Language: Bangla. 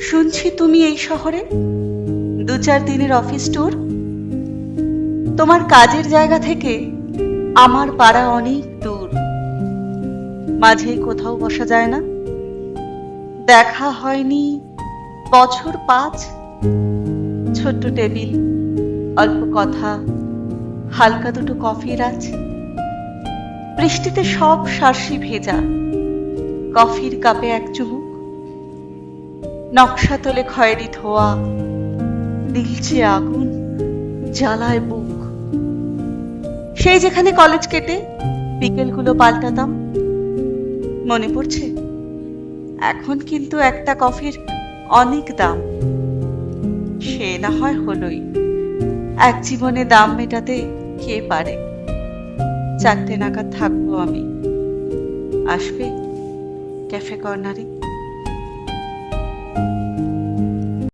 শুনছি তুমি এই শহরে 2-4 দিনের অফিস ট্যুর। তোমার কাজের জায়গা থেকে আমার পাড়া অনেক দূর, মাঝেই কোথাও বসা যায় না। দেখা হয়নি বছর 5। ছোট্ট টেবিল, অল্প কথা, হালকা দুটো কফির আঁচ। বৃষ্টিতে সব শার্সি ভেজা, কফির কাপে এক চুমুক। নকশা তোলে খয়েরি ধোয়া, দিলছে আগুন, জ্বালায় বুক। সেই যেখানে কলেজ কেটে বিকেলগুলো পাল্টাতাম, মনে পড়ছে? এখন কিন্তু একটা কফির অনেক দাম। সে না হয় হলোই, এক জীবনে দাম মেটাতে কে পারে। 4টে নাগাদ থাকবো আমি। আসবে ক্যাফে কর্নারে?